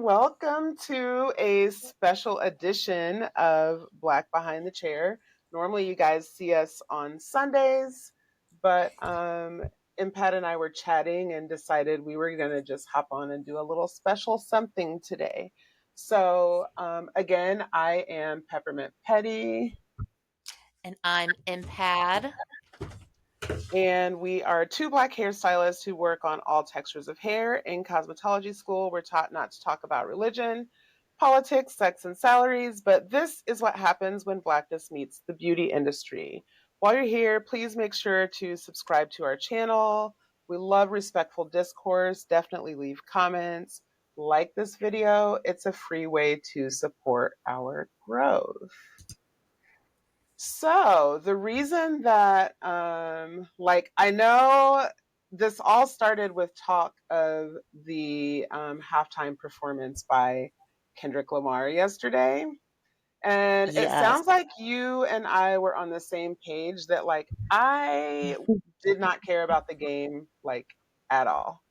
Welcome to a special edition of Black Behind the Chair. Normally, you guys see us on Sundays, but M-Pad and I were chatting and decided we were going to just hop on and do a little special something today. So, again, I am Peppermint Petty. And I'm M-Pad. And we are two Black hairstylists who work on all textures of hair. In cosmetology school, we're taught not to talk about religion, politics, sex, and salaries, but this is what happens when Blackness meets the beauty industry. While you're here, please make sure to subscribe to our channel. We love respectful discourse. Definitely leave comments. Like this video. It's a free way to support our growth. So the reason that, I know this all started with talk of the halftime performance by Kendrick Lamar yesterday. And it Yes. sounds like you and I were on the same page that, I did not care about the game, at all.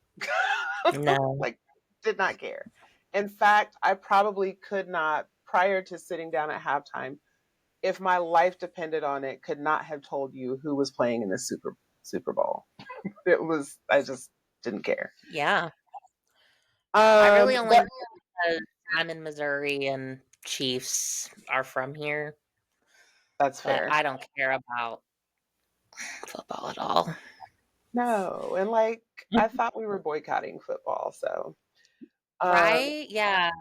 No. Like, did not care. In fact, I probably could not, prior to sitting down at halftime, if my life depended on it, could not have told you who was playing in the Super Bowl. I just didn't care. Yeah. I really only But know because I'm in Missouri and Chiefs are from here, that's but fair. I don't care about football at all. No, and I thought we were boycotting football, so. Right? Yeah.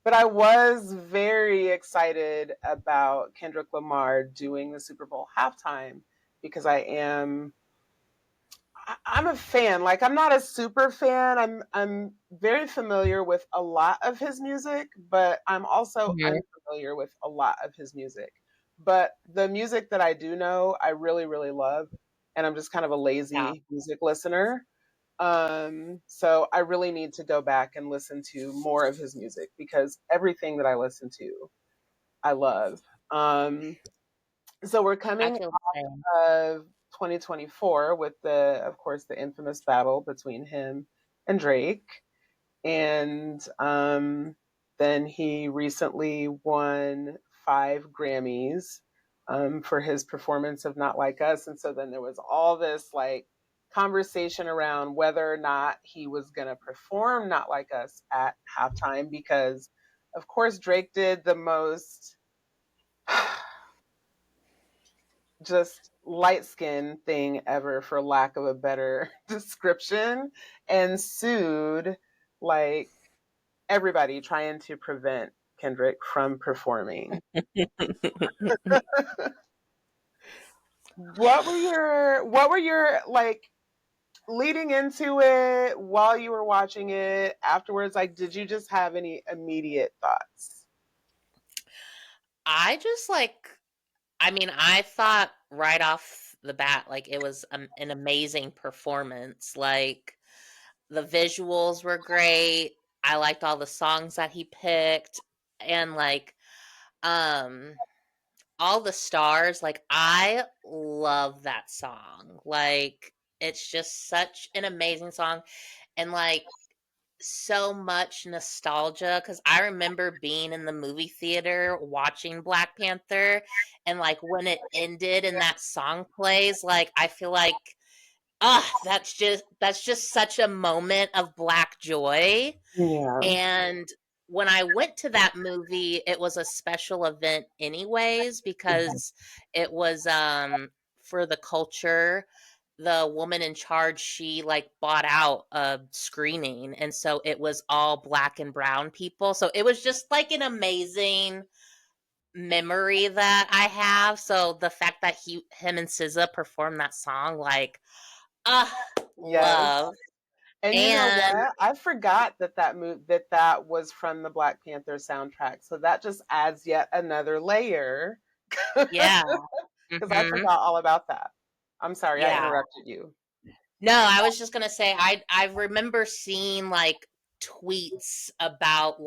But I was very excited about Kendrick Lamar doing the Super Bowl halftime because I'm a fan. I'm not a super fan. I'm very familiar with a lot of his music, but I'm also Mhm. unfamiliar with a lot of his music. But the music that I do know, I really, really love, and I'm just kind of a Yeah. lazy music listener. So I really need to go back and listen to more of his music because everything that I listen to, I love. So we're I coming feel the same. of 2024 with of course, the infamous battle between him and Drake. And then he recently won 5 Grammys for his performance of Not Like Us. And so then there was all this conversation around whether or not he was going to perform Not Like Us at halftime because, of course, Drake did the most just light skin thing ever, for lack of a better description, and sued like everybody trying to prevent Kendrick from performing. What were your leading into it, while you were watching it, afterwards? Did you just have any immediate thoughts? I just I thought right off the bat, it was an amazing performance. The visuals were great. I liked all the songs that he picked. And um all the stars, I love that song. It's just such an amazing song, and so much nostalgia because I remember being in the movie theater watching Black Panther, and when it ended and that song plays, I feel like, that's just such a moment of Black joy. Yeah. And when I went to that movie, it was a special event anyways because it was for the culture. The woman in charge, she bought out a screening, and so it was all Black and brown people. So it was just an amazing memory that I have. So the fact that him and SZA performed that song, ah, Yes. love. And you know And what? I forgot that was from the Black Panther soundtrack. So that just adds yet another layer yeah. because I Mhm. forgot all about that. I'm sorry, I Yeah. interrupted you. No, I was just gonna say I remember seeing tweets about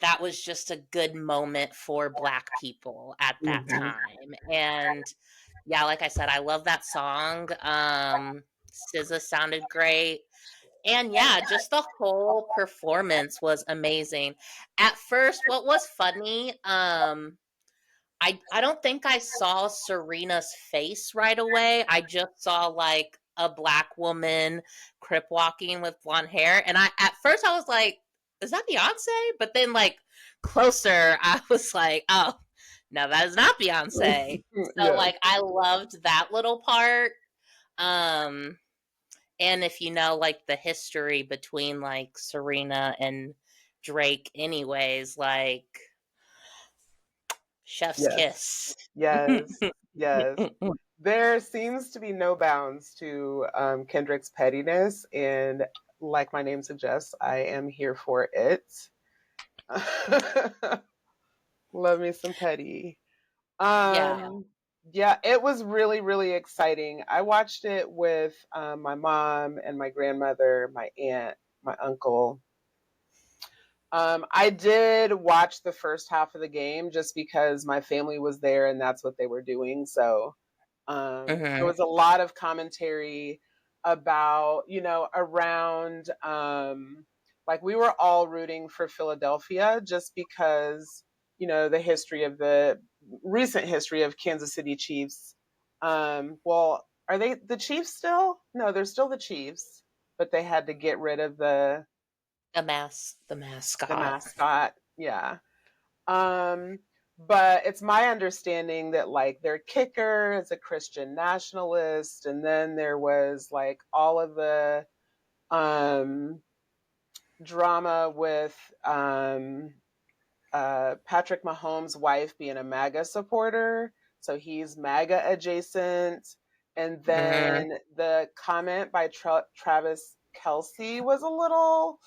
that was just a good moment for Black people at that Mhm. time. And yeah, like I said, I love that song. SZA sounded great. And yeah, just the whole performance was amazing. At first, what was funny, I don't think I saw Serena's face right away. I just saw like a black woman crip walking with blonde hair, and I at first I was like, "Is that Beyonce?" But then like closer, I was like, "Oh, no, that is not Beyonce." So Yes. like I loved that little part. Um, and if you know like the history between like Serena and Drake, anyways, like chef's Yes. kiss. Yes. Yes. There seems to be no bounds to Kendrick's pettiness, and like my name suggests, I am here for it. Love me some petty. Yeah. Um, yeah, it was really, really exciting. I watched it with my mom and my grandmother, my aunt, my uncle. I did watch the first half of the game just because my family was there and that's what they were doing. So there Mhm. was a lot of commentary about, around, like we were all rooting for Philadelphia just because, the history of the recent history of Kansas City Chiefs. Well, are they the Chiefs still? No, they're still the Chiefs, but they had to get rid of The the mascot. mascot. Yeah. Um, but it's my understanding that like their kicker is a Christian nationalist, and then there was like all of the um, drama with Patrick Mahomes' wife being a MAGA supporter, so he's MAGA adjacent. And Mhm. then the comment by Travis Kelsey was a little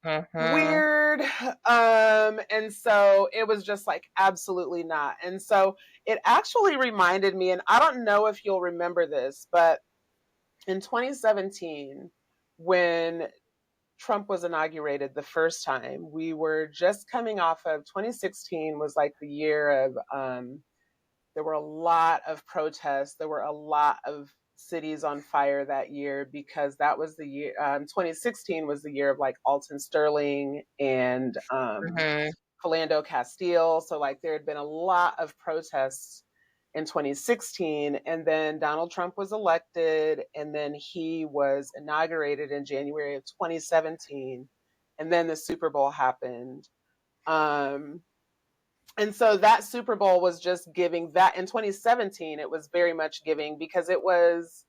Mhm. weird. And so it was just like absolutely not. And so it actually reminded me, and I don't know if you'll remember this, but in 2017, when Trump was inaugurated the first time, we were just coming off of 2016 was like the year of there were a lot of protests. There were a lot of cities on fire that year because that was the year. 2016 was the year of like Alton Sterling and Mhm. Philando Castile. So like there had been a lot of protests in 2016, and then Donald Trump was elected, and then he was inaugurated in January of 2017, and then the Super Bowl happened. Um, and so that Super Bowl was just giving that in 2017 it was very much giving because it was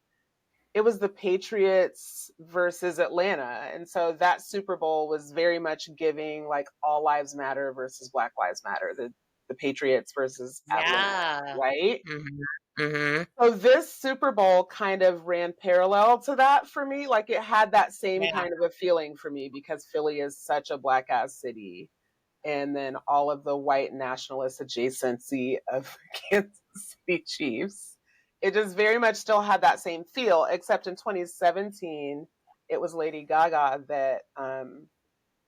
the Patriots versus Atlanta. And so that Super Bowl was very much giving like all lives matter versus Black Lives Matter, the Patriots versus Atlanta, Yeah. right? Mhm. Mhm. So this Super Bowl kind of ran parallel to that for me. Like it had that same Yeah. kind of a feeling for me because Philly is such a black ass city, and then all of the white nationalist adjacency of Kansas City Chiefs. It just very much still had that same feel, except in 2017, it was Lady Gaga that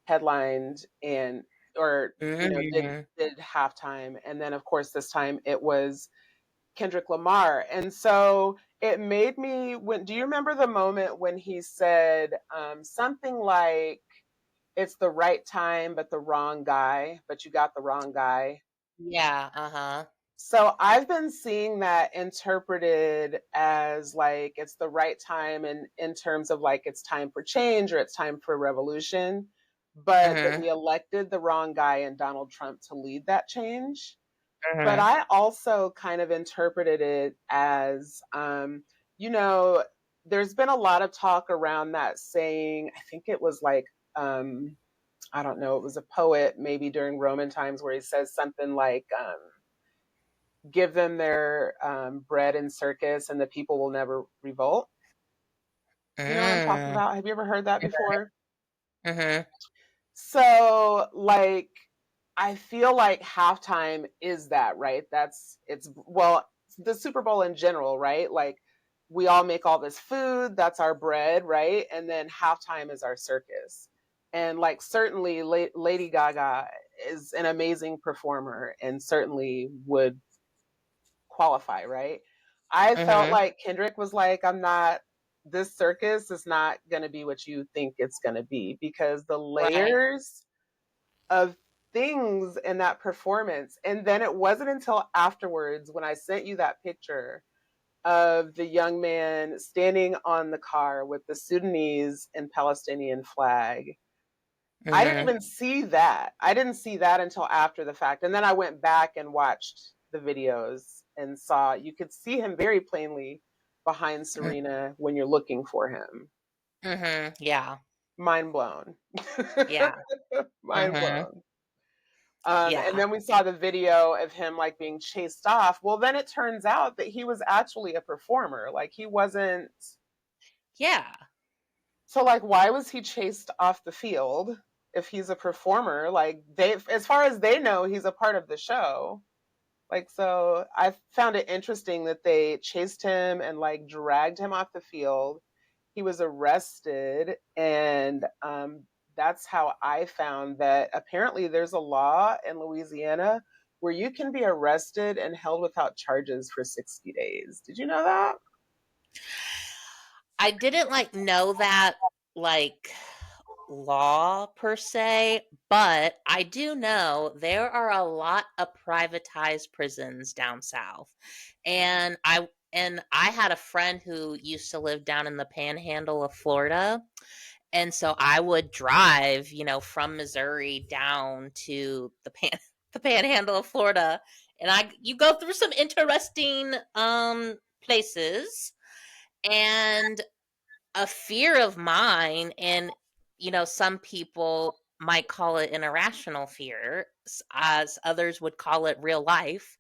headlined and or did Mhm. did halftime, and then of course this time it was Kendrick Lamar, and so it made me. When do you remember the moment when he said something like it's the right time but the wrong guy, but you got the wrong guy. Yeah, uh-huh. So I've been seeing that interpreted as like it's the right time and in terms of like it's time for change or it's time for revolution, but that Mhm. we elected the wrong guy in Donald Trump to lead that change. But Mhm. I also kind of interpreted it as you know, there's been a lot of talk around that saying, I think it was like I don't know, it was a poet maybe during Roman times where he says something like, give them their bread and circus and the people will never revolt. You know what I'm talking Mm. about? Have you ever heard that before? Mhm. So, like, I feel like halftime is that, right? Well, the Super Bowl in general, right? Like, we all make all this food, that's our bread, right? And then halftime is our circus. And, like, certainly Lady Gaga is an amazing performer and certainly would qualify, right? I felt Mhm. like Kendrick was like, I'm not. this circus is not going to be what you think it's going to be, because the Right. layers of things in that performance. And then it wasn't until afterwards when I sent you that picture of the young man standing on the car with the Sudanese and Palestinian flag. I didn't Mhm. even see that. I didn't see that until after the fact. And then I went back and watched the videos and saw you could see him very plainly behind Serena when you're looking for him. Mhm. Yeah. Mind blown. Yeah. Mind Mhm. blown. And Yeah. then we saw the video of him like being chased off. Well, then it turns out that he was actually a performer. Like he wasn't. Yeah. So like, why was he chased off the field if he's a performer? Like they, as far as they know, he's a part of the show. Like, so I found it interesting that they chased him and like dragged him off the field. He was arrested, and that's how I found that apparently there's a law in Louisiana where you can be arrested and held without charges for 60 days. Did you know that? I didn't like know that like law per se, but I do know there are a lot of privatized prisons down south. And I had a friend who used to live down in the panhandle of Florida. And so I would drive, from Missouri down to the panhandle of Florida, and you go through some interesting places. And a fear of mine, and some people might call it an irrational fear, as others would call it real life.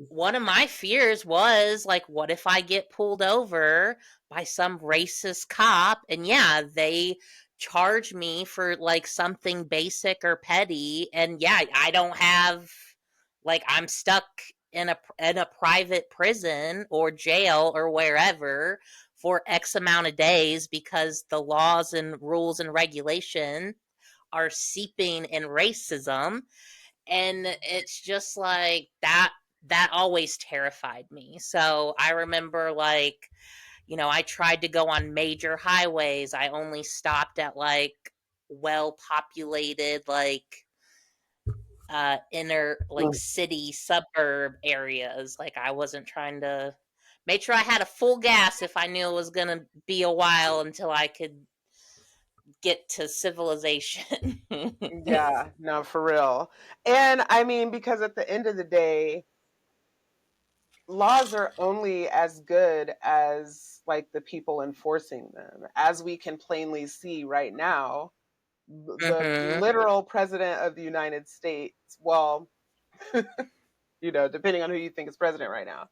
One of my fears was like, what if I get pulled over by some racist cop, and yeah, they charge me for like something basic or petty, and yeah, I don't have, like, I'm stuck in a private prison or jail or wherever for X amount of days because the laws and rules and regulation are seeping in racism. And it's just like that always terrified me. So I remember, like, I tried to go on major highways. I only stopped at like well populated, like inner, like, city suburb areas. Like, I wasn't trying to make sure I had a full gas if I knew it was gonna be a while until I could get to civilization. Yeah, no, for real. And I mean, because at the end of the day, laws are only as good as like the people enforcing them. As we can plainly see right now, the Mhm. literal president of the United States, well, depending on who you think is president right now.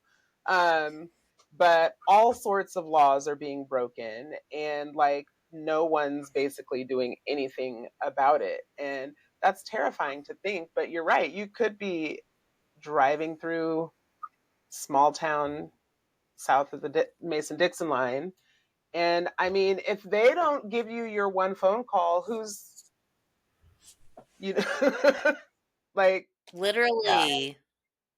Um, but all sorts of laws are being broken, and like no one's basically doing anything about it. And that's terrifying to think, but you're right. You could be driving through small town south of the Mason Dixon line. And I mean, if they don't give you your one phone call, you know, like, yeah, Literally.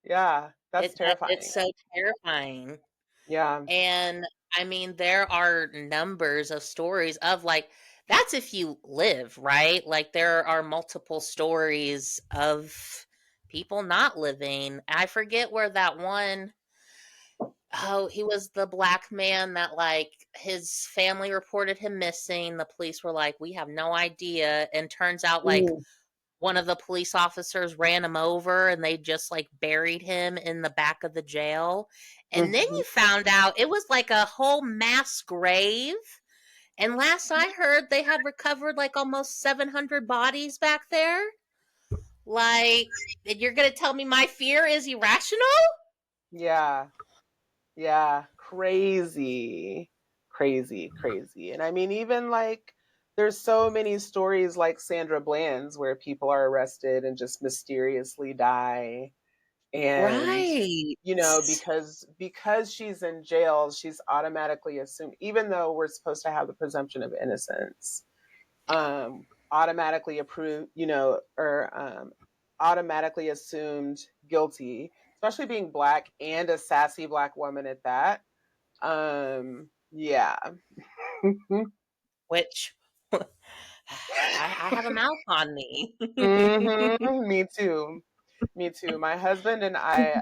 yeah, that's It's terrifying. so terrifying. Yeah. And I mean, there are numbers of stories of, like, that's if you live, right? Like, there are multiple stories of people not living. I forget where that one, oh, he was the black man that, like, his family reported him missing. The police were like, we have no idea. And turns out, like, Mm, one of the police officers ran him over and they just like buried him in the back of the jail. And then mhm. you found out it was like a whole mass grave. And last I heard, they had recovered like almost 700 bodies back there. Like, and you're going to tell me my fear is irrational? Yeah, yeah, crazy, crazy, crazy. And I mean, even like, there's so many stories like Sandra Bland's where people are arrested and just mysteriously die. And Right. because she's in jail, she's automatically assumed, even though we're supposed to have the presumption of innocence, automatically approved, or automatically assumed guilty, especially being black and a sassy black woman at that. Yeah. which I have a mouth on me. Me too. Me too. My husband and I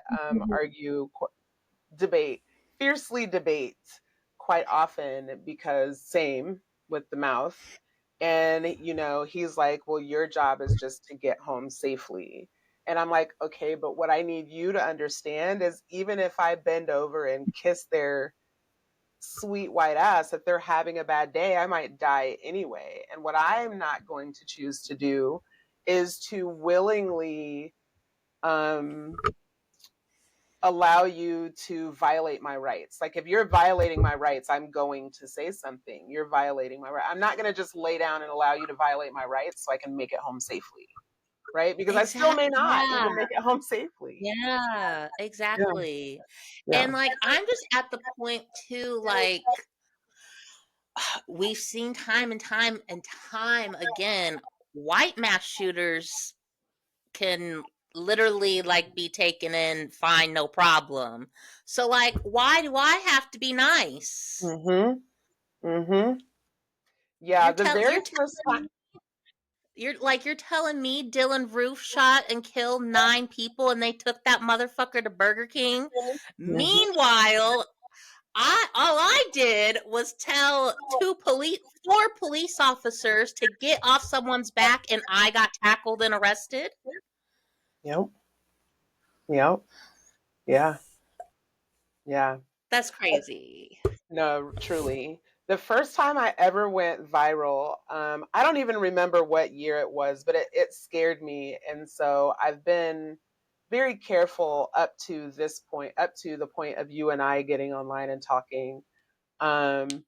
argue, debate, fiercely debate quite often because same with the mouth. And, he's like, well, your job is just to get home safely. And I'm like, okay, but what I need you to understand is even if I bend over and kiss their sweet white ass, if they're having a bad day, I might die anyway. And what I'm not going to choose to do is to willingly um, allow you to violate my rights. Like if you're violating my rights, I'm going to say something. You're violating my right. I'm not going to just lay down and allow you to violate my rights so I can make it home safely, right? Because I still may not Yeah. even make it home safely. Yeah, Yeah. exactly. Yeah. And like I'm just at the point too, like we've seen time and time and time again, white mass shooters can literally like be taken in fine, no problem. So like why do I have to be nice? Mhm. Mhm. Yeah, the very You're first time. you're telling me Dylan Roof shot and killed 9 people and they took that motherfucker to Burger King. Mhm. Meanwhile, all I did was tell 4 police officers to get off someone's back and I got tackled and arrested. Yep. Yep. Yeah. Yeah. That's crazy. No, truly. The first time I ever went viral, I don't even remember what year it was, but it scared me. And so I've been very careful up to this point, up to the point of you and I getting online and talking. Um,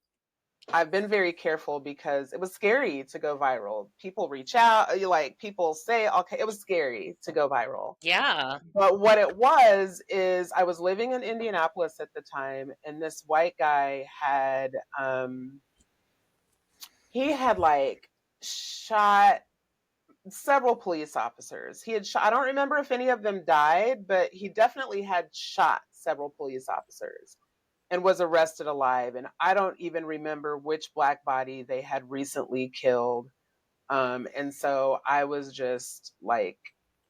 I've been very careful because it was scary to go viral. People reach out, like people say, okay, it was scary to go viral. Yeah. But what it was is I was living in Indianapolis at the time, and this white guy he had like shot several police officers. He had shot, I don't remember if any of them died, but he definitely had shot several police officers and was arrested alive. And I don't even remember which black body they had recently killed. And so I was just like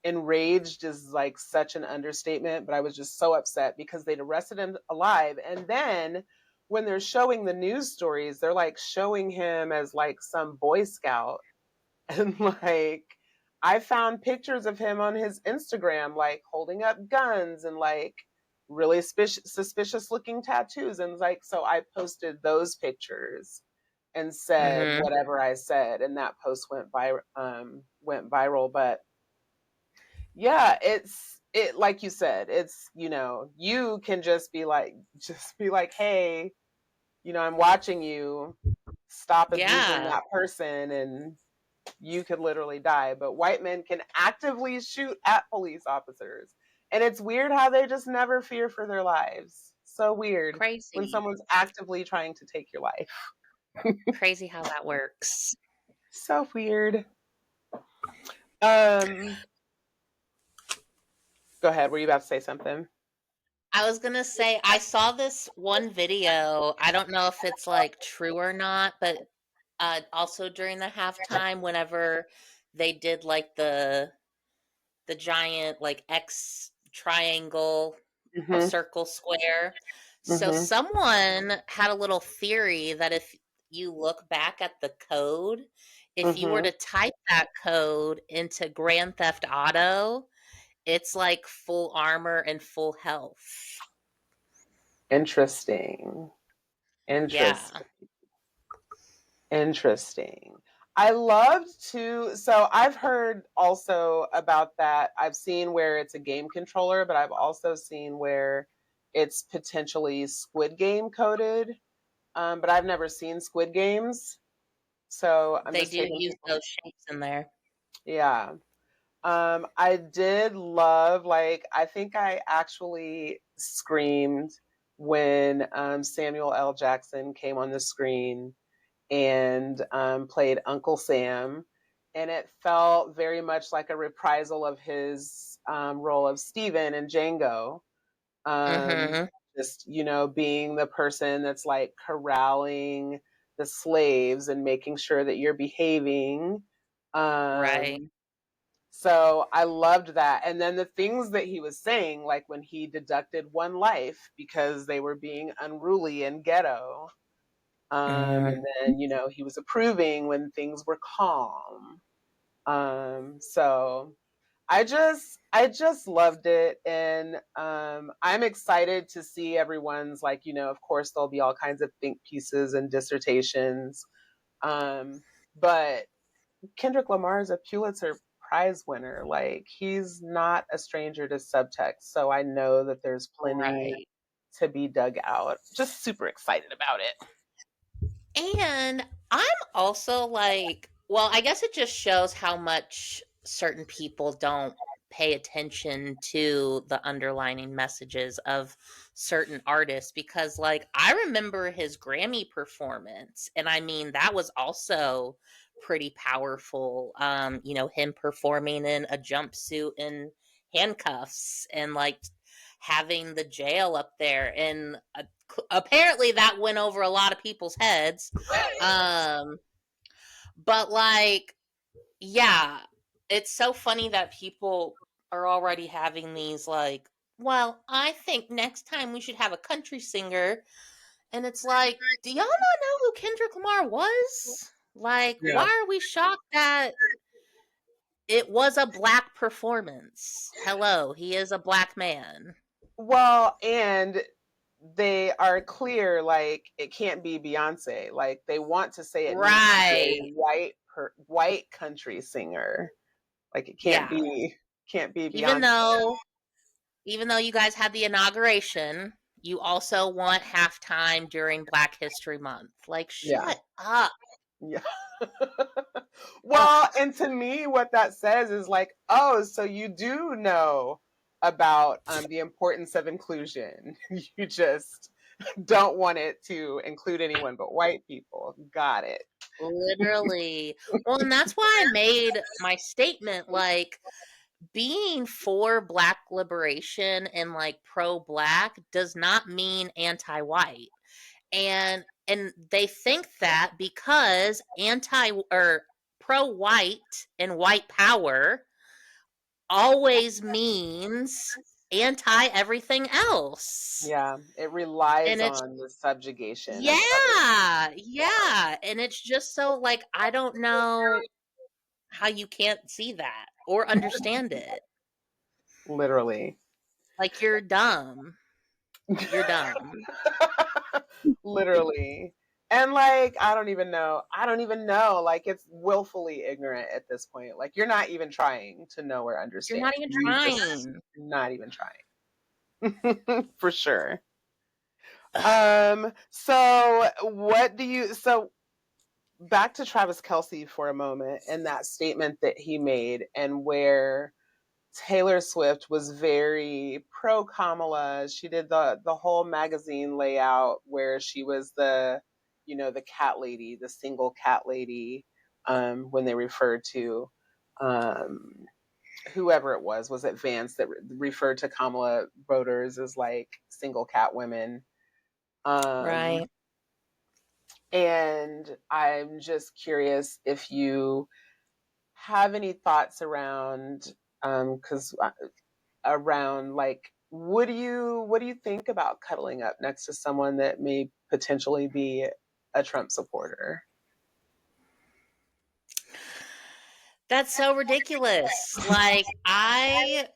enraged is like such an understatement, but I was just so upset because they'd arrested him alive. And then when they're showing the news stories, they're like showing him as like some Boy Scout. And like I found pictures of him on his Instagram, like holding up guns and like really suspicious looking tattoos. And like, so I posted those pictures and said Mhm. whatever I said, and that post went viral. But yeah, it like you said, it's you can just be like, hey, I'm watching you. Stop abusing Yeah. that person, and you could literally die. But white men can actively shoot at police officers, and it's weird how they just never fear for their lives. So weird when Crazy. someone's actively trying to take your life. Crazy how that works. So weird. Um, Go ahead. Were you about to say something? I was gonna say I saw this one video. I don't know if it's like true or not, but also during the halftime, whenever they did like the giant like X triangle, Mm-hmm. circle, square. So Mm-hmm. someone had a little theory that if you look back at the code, if you were Mm-hmm. to type that code into Grand Theft Auto, it's like full armor and full health. Interesting. Yeah. Interesting. Interesting. I loved to. So I've heard also about that. I've seen where it's a game controller, but I've also seen where it's potentially Squid Game coded. But I've never seen Squid Games, so I'm They just do taking use people. those shapes in there. Yeah. I did love, like, I think I actually screamed when Samuel L. Jackson came on the screen and played Uncle Sam. And it felt very much like a reprisal of his role of Steven in Django. Um, Mhm. just, being the person that's like corralling the slaves and making sure that you're behaving. Right. So I loved that. And then the things that he was saying, like when he deducted one life because they were being unruly and ghetto. Mm, And then, he was approving when things were calm. So I just loved it. And I'm excited to see everyone's, like, of course there'll be all kinds of think pieces and dissertations. But Kendrick Lamar is a Pulitzer Prize winner. Like, he's not a stranger to subtext. So I know that there's plenty right. to be dug out. Just super excited about it. And I'm also like, well, I guess it just shows how much certain people don't pay attention to the underlining messages of certain artists because, like, I remember his Grammy performance, and I mean, that was also pretty powerful. Him performing in a jumpsuit and handcuffs and like having the jail up there and apparently that went over a lot of people's heads. Um, but like, yeah, it's so funny that people are already having these like, well, I think next time we should have a country singer. And it's like, do y'all not know who Kendrick Lamar was? Like, why Yeah. are we shocked that it was a black performance? Hello, he is a black man. Well, and they are clear, like, it can't be Beyonce. Like, they want to say it needs to be a Right. white country singer. Like, it can't Yeah. be Even Beyonce. though even though you guys had the inauguration, you also want halftime during Black History Month. Like, Yeah. shut up. Yeah. Ugh. Well, and to me, what that says is like, oh, so you do know about the importance of inclusion. You just don't want it to include anyone but white people. Got it. Literally. Well, and that's why I made my statement like being for black liberation and like pro black does not mean anti white. And they think that because anti or pro white and white power always means anti everything else. Yeah, it And relies it's on the subjugation of other. yeah, yeah. And it's just so like I don't know how you can't see that or understand it. Literally. Like you're dumb. You're dumb. Literally. And like, I don't even know. I don't even know. Like, it's willfully ignorant at this point. Like, you're not even trying to know or You're understand. not even You just trying. not even trying. For sure. Ugh, So back to Travis Kelce for a moment and that statement that he made, and where Taylor Swift was very pro Kamala. She did the whole magazine layout where she was the cat lady, the single cat lady, when they referred to um, whoever it was it Vance that referred to Kamala voters as like single cat women. Um, right. and I'm just curious if you have any thoughts around, because around, like, what do you think about cuddling up next to someone that may potentially be a Trump supporter? That's so ridiculous. Like I've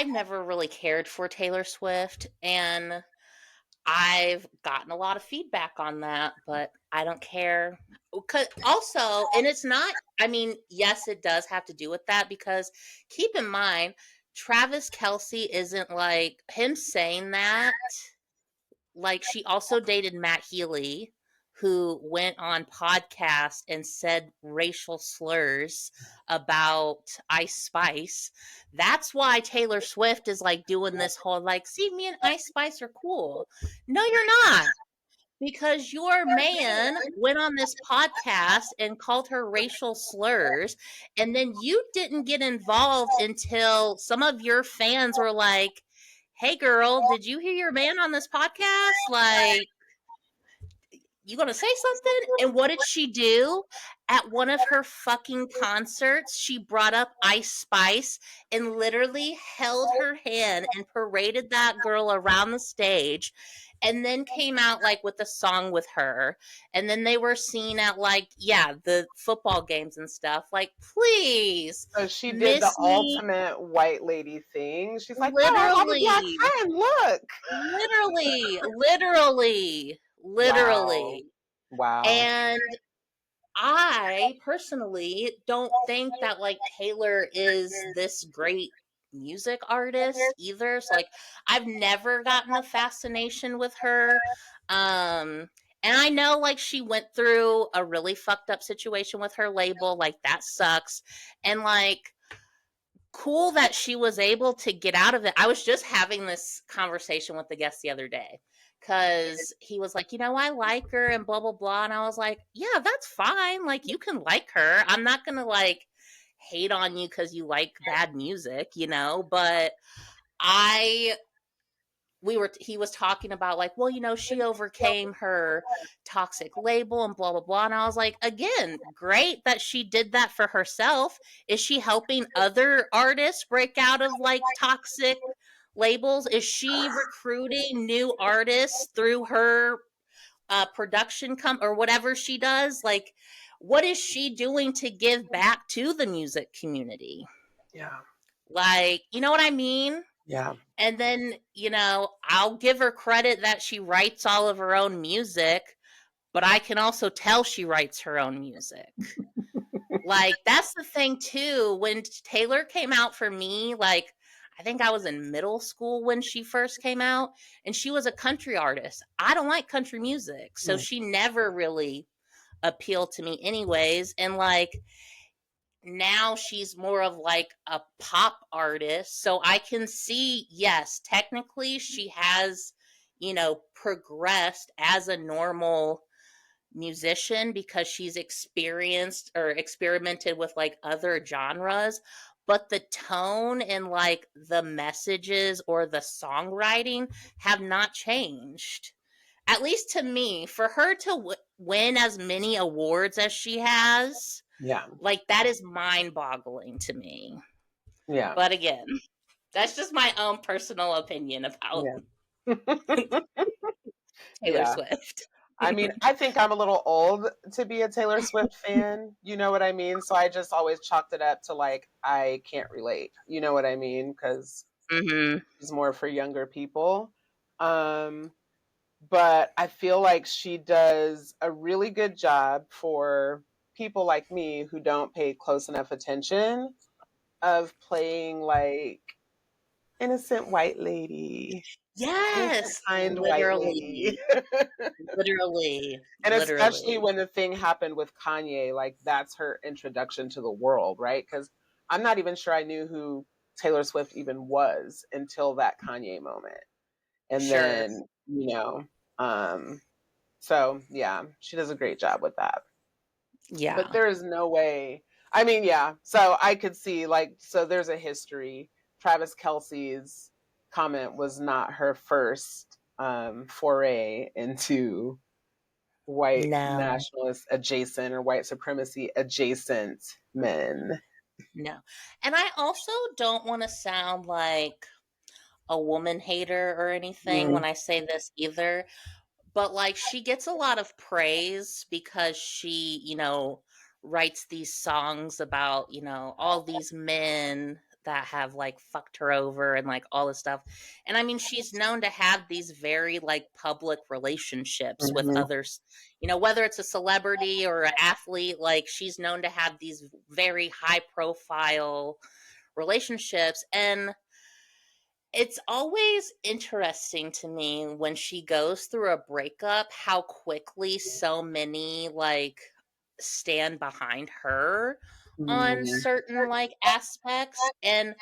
never really cared for Taylor Swift and I've gotten a lot of feedback on that, but I don't care. Also, and it's not, I mean, yes, it does have to do with that because keep in mind, Travis Kelsey isn't like him saying that. Like, she also dated Matt Healy, who went on podcast and said racial slurs about Ice Spice. That's why Taylor Swift is like doing this whole like, see, me and Ice Spice are cool. No, you're not. Because your man went on this podcast and called her racial slurs, and then you didn't get involved until some of your fans were like, hey girl, did you hear your man on this podcast? Like, You gonna say something? And what did she do? At one of her fucking concerts, she brought up Ice Spice and literally held her hand and paraded that girl around the stage, and then came out like with a song with her. And then they were seen at like, yeah, the football games and stuff. Like, please, So she did the miss me. ultimate white lady thing. She's like, "No, I have a black Literally, friend. Look." literally. Wow. Wow. And I personally don't think that like Taylor is this great music artist either. So like I've never gotten a fascination with her. And I know like she went through a really fucked up situation with her label, like that sucks. And like cool that she was able to get out of it. I was just having this conversation with the guest the other day because he was like, I like her and blah, blah, blah. And I was like, yeah, that's fine. Like, you can like her. I'm not going to like hate on you because you like bad music, but I he was talking about like, well, she overcame her toxic label and blah blah blah. And I was like, again, great that she did that for herself. Is she helping other artists break out of like toxic labels? Is she recruiting new artists through her production or whatever she does? Like, what is she doing to give back to the music community? Yeah. Like, you know what I mean? Yeah. And then, I'll give her credit that she writes all of her own music, but I can also tell she writes her own music. Like, that's the thing, too. When Taylor came out for me, like, I think I was in middle school when she first came out, and she was a country artist. I don't like country music, so Mm. she never really appealed to me, anyways. And, like, now she's more of like a pop artist. So I can see, yes, technically she has, progressed as a normal musician because she's experienced or experimented with like other genres. But the tone and like the messages or the songwriting have not changed. At least to me, for her to win as many awards as she has, Yeah. like, that is mind-boggling to me. Yeah. But again, that's just my own personal opinion about Yeah. Taylor Yeah. Swift. I mean, I think I'm a little old to be a Taylor Swift fan. You know what I mean? So I just always chalked it up to like, I can't relate. You know what I mean? Because Mhm. it's more for younger people. Um, but I feel like she does a really good job for people like me who don't pay close enough attention of playing like innocent white lady, innocent Yes, kind white lady. literally, literally, And especially literally. when the thing happened with Kanye, like that's her introduction to the world, right? Because I'm not even sure I knew who Taylor Swift even was until that Kanye moment. And Sure. then, um, so yeah, she does a great job with that. But Yeah. there is no way. I mean, yeah. So I could see like, so there's a history. Travis Kelsey's comment was not her first foray into white No, nationalist adjacent or white supremacy adjacent men. no. And I also don't want to sound like a woman hater or anything Mm, when I say this either. But like she gets a lot of praise because she, writes these songs about, all these men that have like fucked her over and like all this stuff. And I mean, she's known to have these very like public relationships with mhm, others, whether it's a celebrity or an athlete, like she's known to have these very high profile relationships. And it's always interesting to me when she goes through a breakup how quickly so many like stand behind her on mhm, certain like aspects. And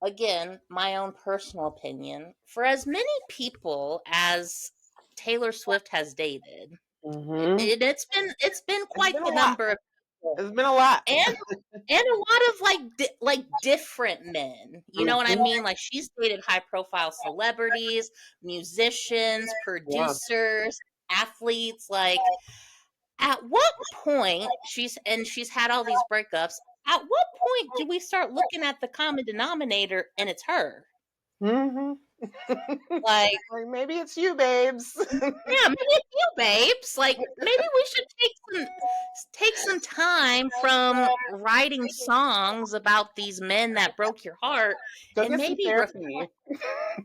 again, my own personal opinion, for as many people as Taylor Swift has dated, mhm. it's been It's quite been a the lot. number of people. It's been a lot. And a lot of like different men. You know what I Mhm, mean? Like she's dated high profile celebrities, musicians, yeah. producers. athletes. Like, at what point she's had all these breakups. At what point do we start looking at the common denominator and it's her? Mhm. Like, Like, maybe it's you, babes. yeah, maybe it's you, babes. Like, maybe we should take some time from writing songs about these men that broke your heart, Go and get some maybe therapy.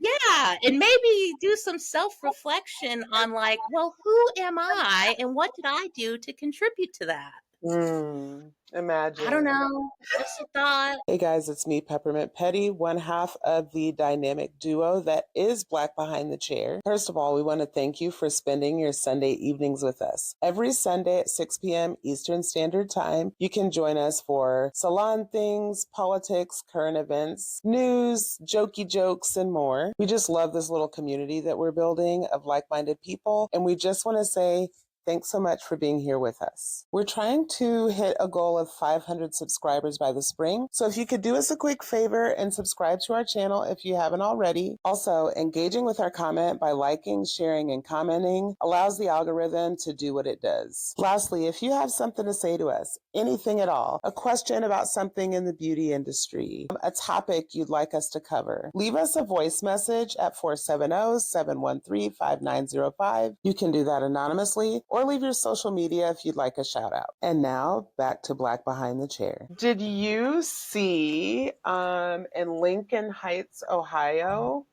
yeah, and maybe do some self-reflection on, like, well, who am I and what did I do to contribute to that? I don't Imagine. know. Just a thought. Hey guys, it's me, Peppermint Petty, one half of the dynamic duo that is Black Behind the Chair. First of all, we want to thank you for spending your Sunday evenings with us. Every Sunday at 6 p.m. Eastern Standard Time, you can join us for salon things, politics, current events, news, jokey jokes, and more. We just love this little community that we're building of like-minded people, and we just want to say thanks so much for being here with us. We're trying to hit a goal of 500 subscribers by the spring. So if you could do us a quick favor and subscribe to our channel if you haven't already. Also, engaging with our comment by liking, sharing, and commenting allows the algorithm to do what it does. Lastly, if you have something to say to us, anything at all, a question about something in the beauty industry, a topic you'd like us to cover, leave us a voice message at 470-713-5905. You can do that anonymously or leave your social media if you'd like a shout out. And now back to Black Behind the Chair. Did you see in Lincoln Heights, Ohio,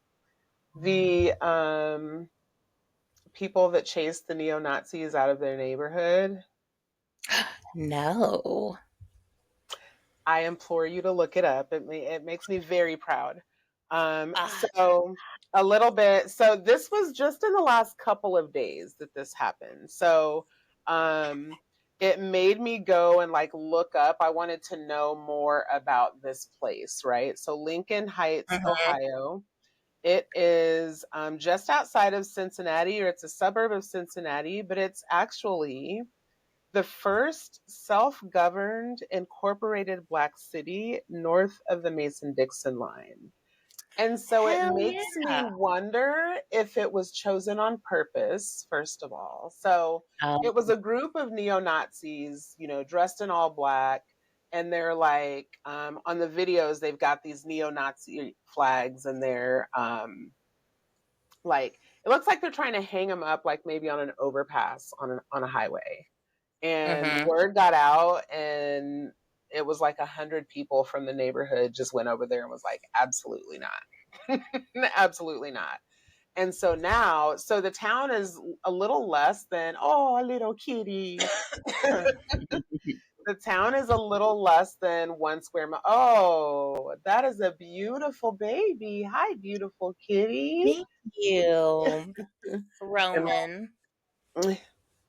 the people that chased the neo-Nazis out of their neighborhood? No. I implore you to look it up. It makes me very proud. Ah, So a little bit. So this was just in the last couple of days that this happened. So um, it made me go and like look up. I wanted to know more about this place, right? So Lincoln Heights, mhm. Ohio. It is just outside of Cincinnati, or it's a suburb of Cincinnati, but it's actually the first self-governed incorporated Black city north of the Mason-Dixon line. And so it Hell makes me yeah. wonder if it was chosen on purpose, first of all. So Um, it was a group of neo-Nazis, dressed in all black. And they're like, on the videos, they've got these neo-Nazi flags, and they're like, it looks like they're trying to hang them up, like maybe on an overpass on a highway. And mhm. word got out, and it was like 100 people from the neighborhood just went over there and was like, absolutely not. Absolutely not. And so now, so the town is a little less than, oh, a little kitty. The town is a little less than 1 square mile. Oh, that is a beautiful baby. Hi, beautiful kitty. Thank you, And Roman.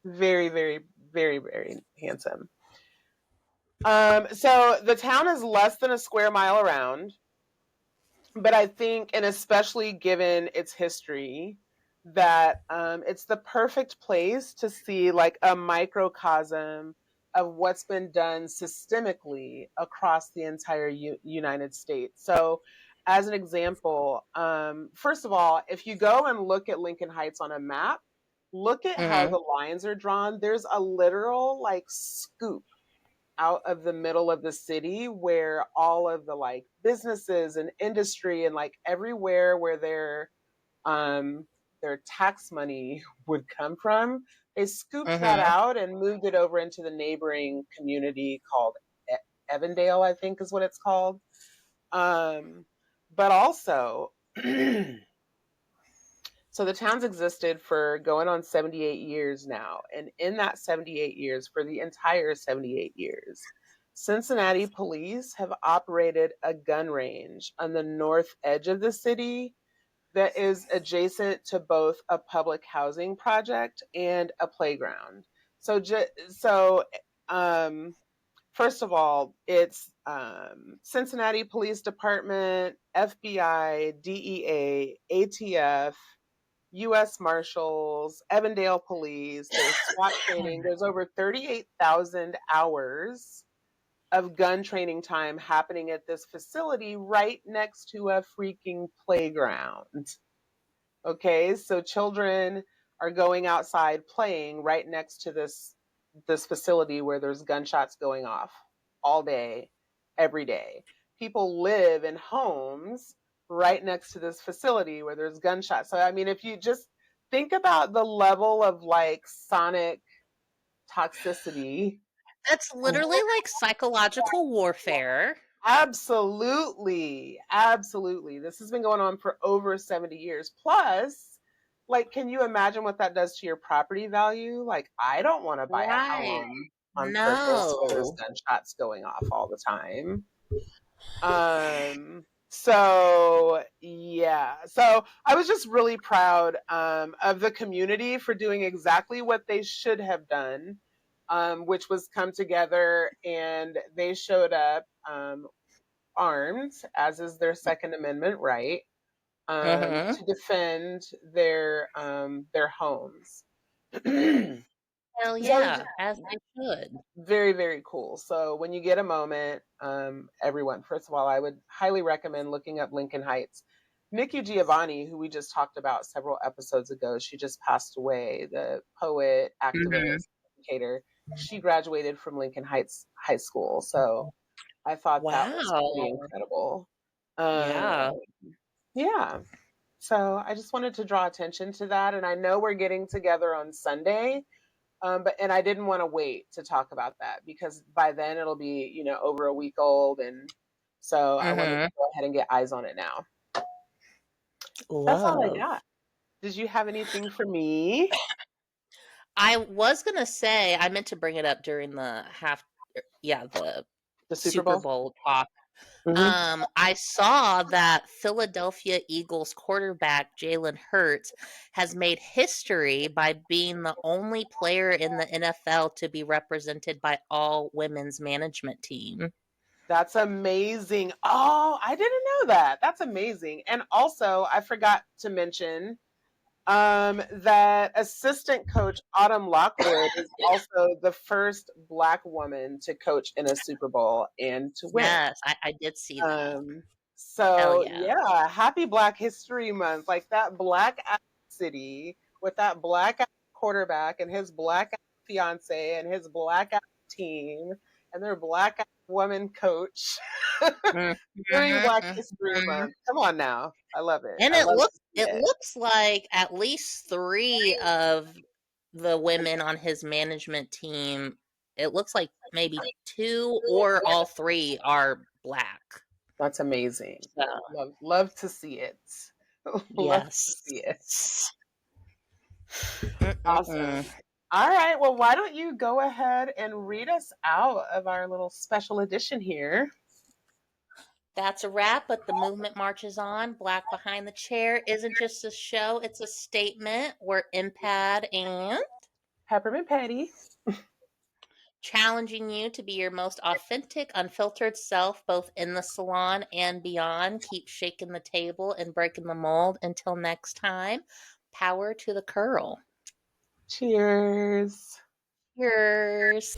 very, very, very, very handsome. So the town is less than a square mile around, but I think, and especially given its history, that it's the perfect place to see like a microcosm of what's been done systemically across the entire United States. So, as an example, first of all, if you go and look at Lincoln Heights on a map, look at how Mhm, the lines are drawn. There's a literal like scoop out of the middle of the city where all of the like businesses and industry and like everywhere where their tax money would come from, they scooped that mhm. out and moved it over into the neighboring community called Evandale, I think is what it's called. But also so the town's existed for going on 78 years now. And in that 78 years, for the entire 78 years, Cincinnati police have operated a gun range on the north edge of the city that is adjacent to both a public housing project and a playground. So um, first of all, it's Cincinnati Police Department, FBI, DEA, ATF, U.S. Marshals, Evandale Police, there's SWAT training. There's over 38,000 hours of gun training time happening at this facility right next to a freaking playground. Okay, so children are going outside playing right next to this facility where there's gunshots going off all day, every day. People live in homes right next to this facility where there's gunshots. So I mean, if you just think about the level of like sonic toxicity. That's literally like psychological warfare. Absolutely. Absolutely. This has been going on for over 70 years. Plus, like, can you imagine what that does to your property value? Like, I don't want to buy a Right. home on purpose where there's No. gunshots going off all the time. So yeah. So I was just really proud of the community for doing exactly what they should have done, which was come together, and they showed up armed, as is their Second Amendment right, Mhm. to defend their homes. So Hell it's yeah, as they should. very, very cool. So when you get a moment, everyone, first of all, I would highly recommend looking up Lincoln Heights. Nikki Giovanni, who we just talked about several episodes ago, she just passed away, the poet, Mhm. activist, educator. She graduated from Lincoln Heights High School. So I thought that was pretty Wow. incredible. Uh, Yeah. yeah. So I just wanted to draw attention to that. And I know we're getting together on Sunday. And I didn't want to wait to talk about that because by then it'll be, over a week old. And so I wanted to Mhm. go ahead and get eyes on it now. That's all I Love. got. Did you have anything for me? I was gonna say I meant to bring it up during the the The Super Super Bowl? Bowl talk. Hmm. I saw that Philadelphia Eagles quarterback Jalen Hurts has made history by being the only player in the NFL to be represented by all women's management team. That's amazing. Oh, I didn't know that. That's amazing. And also, I forgot to mention that assistant coach Autumn Lockwood is also the first Black woman to coach in a Super Bowl and to win. Yes, I did see that. Um, Hell so yeah. yeah, happy Black History Month. Like that black ass city with that black ass quarterback and his black ass fiance and his black ass team and their black ass woman coach Mhm, during Black History mhm. Month. Come on now. I love it. And I love to see it it. looks like at least 3 of the women on his management team, it looks like maybe 2 or all 3 are Black. That's amazing. So, Love to see it. Love to see it. yes. Awesome. Mm-mm-mm. All right. Well, why don't you go ahead and read us out of our little special edition here? That's a wrap, but the movement marches on. Black Behind the Chair isn't just a show, it's a statement. We're M-Pad and Peppermint Petty. challenging you to be your most authentic, unfiltered self, both in the salon and beyond. Keep shaking the table and breaking the mold. Until next time, power to the curl. Cheers. Cheers.